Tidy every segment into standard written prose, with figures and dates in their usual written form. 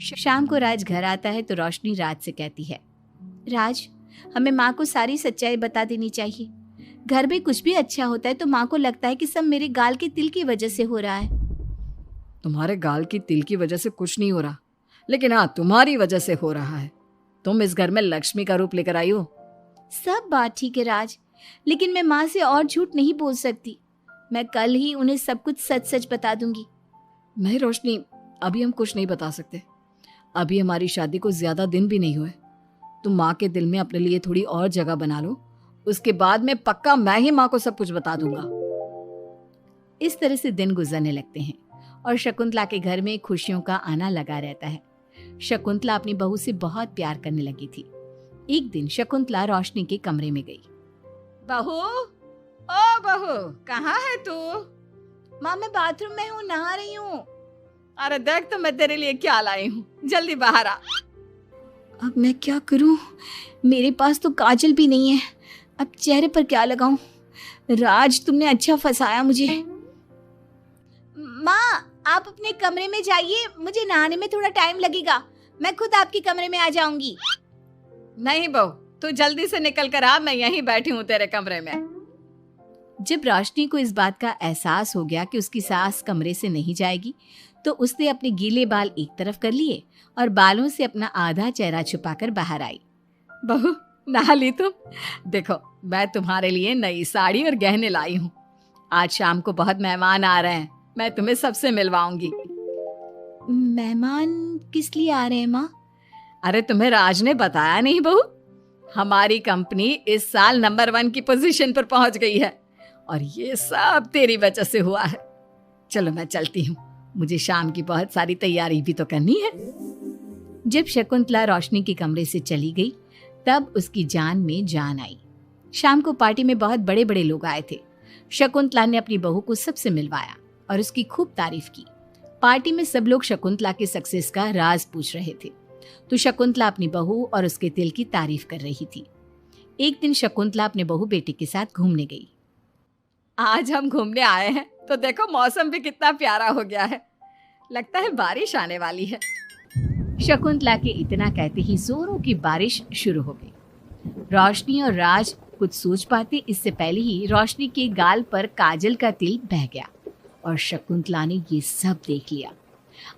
शाम को राज घर आता है तो रोशनी राज से कहती है, राज, हमें माँ को सारी सच्चाई बता देनी चाहिए। घर में कुछ भी अच्छा होता है तो माँ को लगता है कि सब मेरे गाल के तिल की वजह से हो रहा है। तुम्हारे गाल की तिल की वजह से कुछ नहीं हो रहा, लेकिन हाँ, तुम्हारी वजह से हो रहा है। तुम इस घर में लक्ष्मी का रूप लेकर आई हो। सब बात ठीक है राज, लेकिन मैं माँ से और झूठ नहीं बोल सकती। मैं कल ही उन्हें सब कुछ सच सच बता दूंगी। नहीं रोशनी, अभी हम कुछ नहीं बता सकते। अभी हमारी शादी को ज्यादा दिन भी नहीं हुए। तुम माँ के दिल में अपने लिए थोड़ी और जगह बना लो, उसके बाद में पक्का मैं ही माँ को सब कुछ बता दूंगा। इस तरह से दिन गुजरने लगते हैं और शकुंतला के घर में खुशियों का आना लगा रहता है। शकुंतला अपनी बहू से बहुत प्यार करने लगी थी। एक दिन शकुंतला रोशनी के कमरे में गई। बहू, ओ बहू, कहाँ है तू? माँ, मैं बाथरूम में हूँ, नहा रही हूँ। अरे देख तो मैं तेरे लिए क्या लाई हूँ, जल्दी बाहर आ। अब मैं क्या करूँ? मेरे पास तो काजल भी नहीं है, अब चेहरे पर क्या लगाऊं? राज, तुमने अच्छा फंसाया मुझे। माँ, आप अपने कमरे में जाइए, मुझे नहाने में थोड़ा टाइम लगेगा। मैं खुद आपके कमरे में आ जाऊंगी। नहीं बहू, तू जल्दी से निकल कर आ, मैं यहीं बैठी हूँ तेरे कमरे में। जब रोशनी को इस बात का एहसास हो गया कि उसकी सास कमरे से नहीं जाएगी, तो उसने अपने गीले बाल एक तरफ कर लिए और बालों से अपना आधा चेहरा छुपाकर बाहर आई। बहू, नहा ली तुम? देखो, मैं तुम्हारे लिए नई साड़ी और गहने लाई हूँ। आज शाम को बहुत मेहमान आ रहे हैं, मैं तुम्हें सबसे मिलवाऊंगी। मेहमान किस लिए आ रहे हैं माँ? अरे तुम्हें राज ने बताया नहीं बहू? हमारी कंपनी इस साल नंबर 1 की पोजीशन पर पहुंच गई है और ये सब तेरी वजह से हुआ है। चलो मैं चलती हूँ, मुझे शाम की बहुत सारी तैयारी भी तो करनी है। जब शकुंतला रोशनी के कमरे से चली गई, तब उसकी जान में जान आई। शाम को पार्टी में बहुत बड़े बड़े लोग आए थे। शकुंतला ने अपनी बहू को सबसे मिलवाया और उसकी खूब तारीफ की। पार्टी में सब लोग शकुंतला के सक्सेस का राज पूछ रहे थे, तो शकुंतला अपनी बहू और उसके दिल की तारीफ कर रही थी। एक दिन शकुंतला अपने बहू बेटी के साथ घूमने गई। आज हम घूमने आए हैं तो देखो, मौसम भी कितना प्यारा हो गया है, लगता है बारिश आने वाली है। शकुंतला के इतना कहते ही जोरों की बारिश शुरू हो गई। रोशनी और राज कुछ सोच पाते इससे पहले ही रोशनी के गाल पर काजल का तिल बह गया और शकुंतला ने ये सब देख लिया।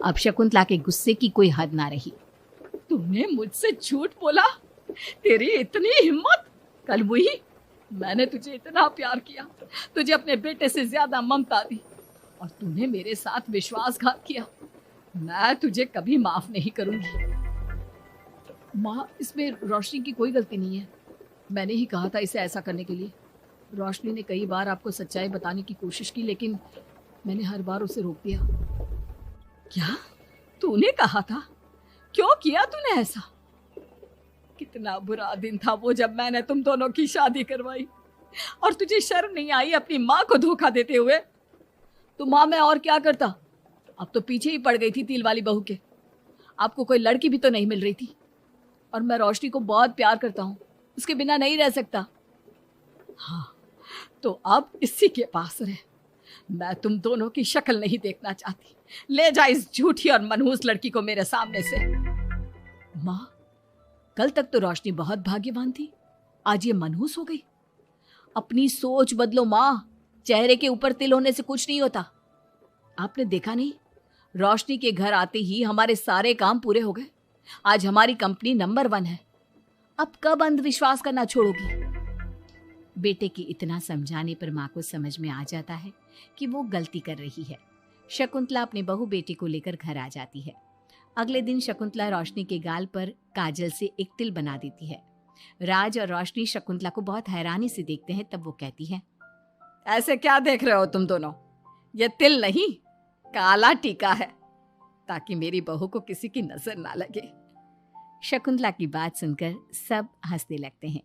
अब शकुंतला के गुस्से की कोई हद ना रही। तुमने मुझसे झूठ बोला? तेरी इतनी हिम्मत! कल वही मैंने तुझे इतना प्यार किया, तुझे अपने बेटे से ज्यादा ममता दी, और तूने मेरे साथ विश्वासघात किया। मैं तुझे कभी माफ नहीं करूंगी। माँ, इसमें रोशनी की कोई गलती नहीं है। मैंने ही कहा था इसे ऐसा करने के लिए। रोशनी ने कई बार आपको सच्चाई बताने की कोशिश की, लेकिन मैंने हर बार उसे रोक दिया। क्या तूने कहा था? क्यों किया तूने ऐसा? कितना बुरा दिन था वो जब मैंने तुम दोनों की शादी करवाई, और तुझे शर्म नहीं आई अपनी माँ को धोखा देते हुए? तो माँ, मैं और क्या करता? अब तो पीछे ही पड़ गई थी तिल वाली बहू के। आपको कोई लड़की भी तो नहीं मिल रही थी, और मैं रोशनी को बहुत प्यार करता हूँ, उसके बिना नहीं रह सकता। हाँ, तो अब इसी के पास रहे। मैं तुम दोनों की शक्ल नहीं देखना चाहती। ले जा इस झूठी और मनहूस लड़की को मेरे सामने से। माँ, कल तक तो रोशनी बहुत भाग्यवान थी, आज ये मनहूस हो गई। अपनी सोच बदलो माँ, चेहरे के ऊपर तिल होने से कुछ नहीं होता। आपने देखा नहीं, रोशनी के घर आते ही हमारे सारे काम पूरे हो गए। आज हमारी कंपनी नंबर 1 है। अब कब अंधविश्वास करना छोड़ोगी? बेटे की इतना समझाने पर माँ को समझ में आ जाता है कि वो गलती कर रही है। शकुंतला अपने बहू बेटी को लेकर घर आ जाती है। अगले दिन शकुंतला रोशनी के गाल पर काजल से एक तिल बना देती है। राज और रोशनी शकुंतला को बहुत हैरानी से देखते हैं। तब वो कहती है, ऐसे क्या देख रहे हो तुम दोनों? ये तिल नहीं, काला टीका है, ताकि मेरी बहू को किसी की नजर ना लगे। शकुंतला की बात सुनकर सब हंसने लगते हैं।